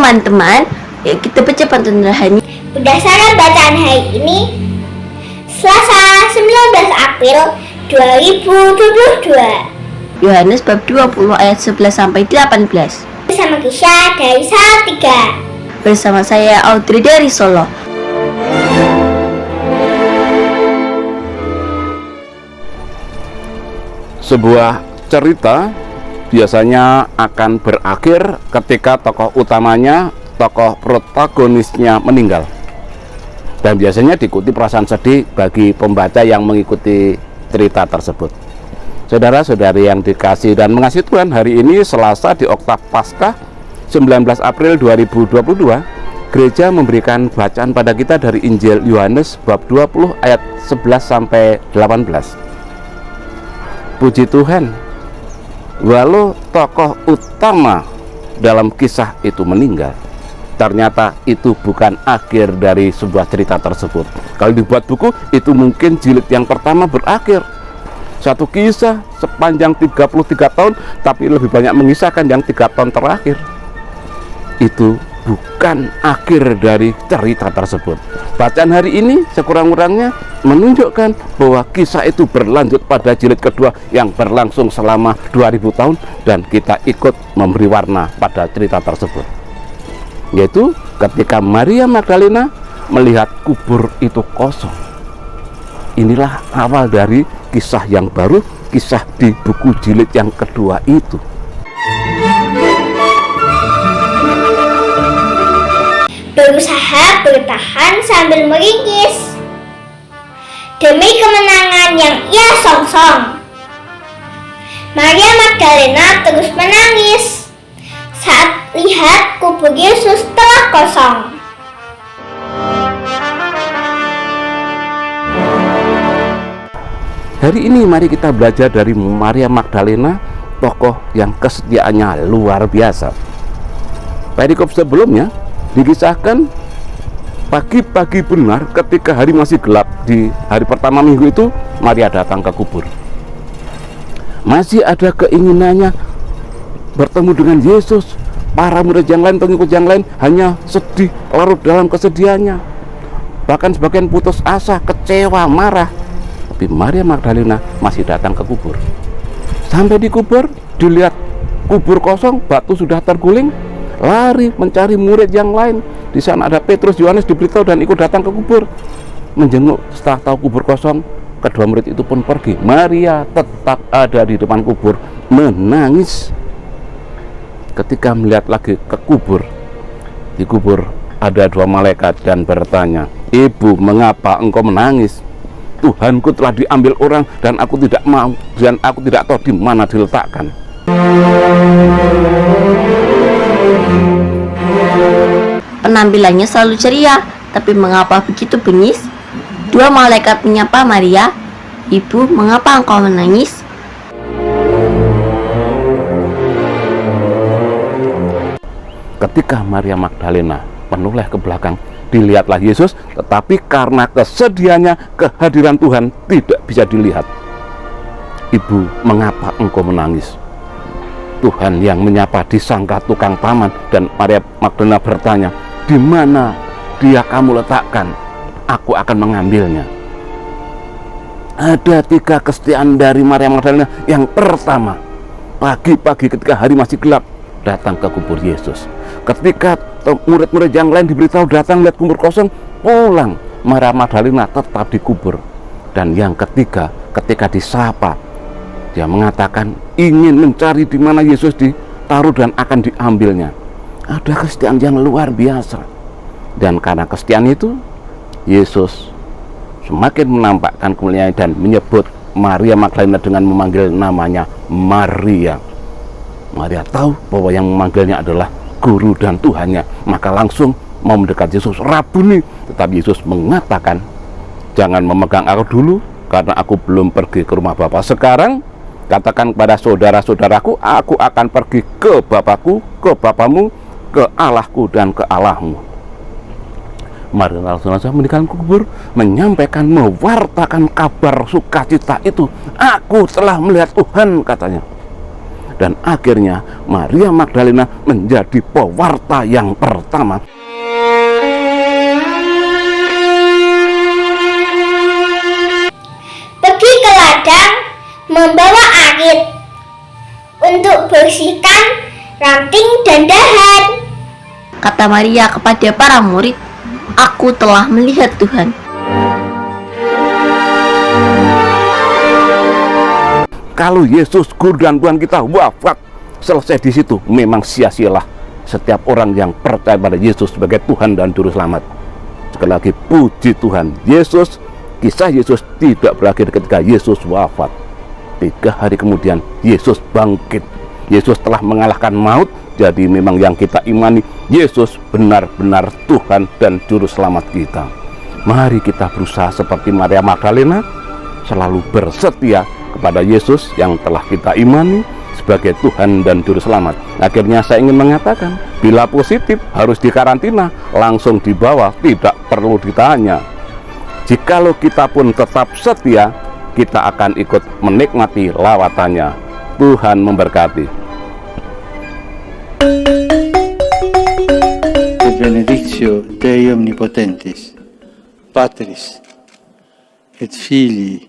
teman-teman, yuk kita baca pantun rohani. Berdasarkan bacaan hari ini, Selasa 19 April 2022. Yohanes bab 20 ayat 11 sampai 18. Bersama Kisah dari Salatiga. Bersama saya Audrey dari Solo. Sebuah cerita biasanya akan berakhir ketika tokoh utamanya, tokoh protagonisnya meninggal. Dan biasanya diikuti perasaan sedih bagi pembaca yang mengikuti cerita tersebut. Saudara-saudari yang dikasih dan mengasihi Tuhan, hari ini Selasa di Oktav Paskah 19 April 2022, gereja memberikan bacaan pada kita dari Injil Yohanes bab 20 ayat 11 sampai 18. Puji Tuhan, walau tokoh utama dalam kisah itu meninggal, ternyata itu bukan akhir dari sebuah cerita tersebut. Kalau dibuat buku, itu mungkin jilid yang pertama berakhir. Satu kisah sepanjang 33 tahun, tapi lebih banyak mengisahkan yang 3 tahun terakhir. Itu bukan akhir dari cerita tersebut. Bacaan hari ini sekurang-kurangnya menunjukkan bahwa kisah itu berlanjut pada jilid kedua yang berlangsung selama 2000 tahun, dan kita ikut memberi warna pada cerita tersebut, yaitu ketika Maria Magdalena melihat kubur itu kosong. Inilah awal dari kisah yang baru, kisah di buku jilid yang kedua itu. Berusaha bertahan sambil meringkis demi kemenangan yang ia songsong. Maria Magdalena terus menangis saat lihat kubur Yesus telah kosong. Hari ini mari kita belajar dari Maria Magdalena, tokoh yang kesetiaannya luar biasa. Perikop sebelumnya dikisahkan pagi-pagi benar ketika hari masih gelap di hari pertama minggu itu, Maria datang ke kubur. Masih ada keinginannya bertemu dengan Yesus. Para murid yang lain, pengikut yang lain hanya sedih, larut dalam kesedihannya. Bahkan sebagian putus asa, kecewa, marah. Tapi Maria Magdalena masih datang ke kubur. Sampai di kubur, dilihat kubur kosong, batu sudah terguling, lari mencari murid yang lain. Di sana ada Petrus, Yohanes diberitahu dan ikut datang ke kubur menjenguk. Setelah tahu kubur kosong, kedua murid itu pun pergi. Maria tetap ada di depan kubur menangis. Ketika melihat lagi ke kubur, di kubur ada 2 malaikat dan bertanya, "Ibu, mengapa engkau menangis? Tuhanku telah diambil orang dan aku tidak mau, dan aku tidak tahu di mana diletakkan." Penampilannya selalu ceria, tapi mengapa begitu bengis? 2 malaikat menyapa Maria, "Ibu, mengapa engkau menangis?" Ketika Maria Magdalena menoleh ke belakang, dilihatlah Yesus, tetapi karena kesedihannya, kehadiran Tuhan tidak bisa dilihat. "Ibu, mengapa engkau menangis?" Tuhan yang menyapa disangka tukang paman, dan Maria Magdalena bertanya, "Di mana dia kamu letakkan? Aku akan mengambilnya." Ada 3 kesetiaan dari Maria Magdalena. Yang pertama, pagi-pagi ketika hari masih gelap, datang ke kubur Yesus. Ketika murid-murid yang lain diberitahu datang lihat kubur kosong, pulang. Maria Magdalena tetap di kubur. Dan yang ketiga, ketika disapa, dia mengatakan ingin mencari di mana Yesus ditaruh dan akan diambilnya. Ada kesetiaan yang luar biasa. Dan karena kesetiaan itu, Yesus semakin menampakkan kemuliaan dan menyebut Maria Magdalena dengan memanggil namanya Maria. Maria tahu bahwa yang memanggilnya adalah guru dan Tuhannya, maka langsung mau mendekat Yesus, "Rabuni." Tetapi Yesus mengatakan, "Jangan memegang aku dulu, karena aku belum pergi ke rumah Bapa. Sekarang katakan kepada saudara-saudaraku, aku akan pergi ke Bapakku, ke Bapamu, ke Allahku dan ke Allahmu." Maria langsung meninggalkan kubur, menyampaikan, mewartakan kabar sukacita itu. "Aku telah melihat Tuhan," katanya. dan akhirnya Maria Magdalena menjadi pewarta yang pertama. Pergi ke ladang membawa arit untuk bersihkan ranting dan dahan. Kata Maria kepada para murid, "Aku telah melihat Tuhan." Kalau Yesus Guru dan Tuhan kita wafat, selesai di situ, memang sia-sialah setiap orang yang percaya pada Yesus sebagai Tuhan dan Juru Selamat. Sekali lagi, puji Tuhan, kisah Yesus tidak berakhir ketika Yesus wafat. 3 hari kemudian Yesus bangkit. Yesus telah mengalahkan maut. Jadi memang yang kita imani, Yesus benar-benar Tuhan dan Juru Selamat kita. Mari kita berusaha seperti Maria Magdalena, selalu bersetia kepada Yesus yang telah kita imani sebagai Tuhan dan Juru Selamat. Akhirnya saya ingin mengatakan, bila positif harus dikarantina, langsung dibawa, tidak perlu ditanya. Jikalau kita pun tetap setia, kita akan ikut menikmati lawatannya. Tuhan memberkati. Benedictio Dei Omnipotentis, Patris et Filii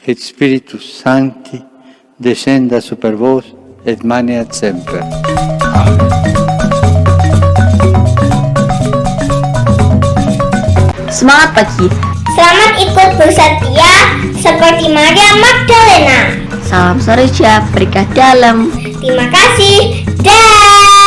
et Spiritus Sancti, descenda super vos et maneat semper. Amen. Semangat pagi. Selamat ikut bersetia seperti Maria Magdalena. Salam sore, berkah dalam. Terima kasih. Dah.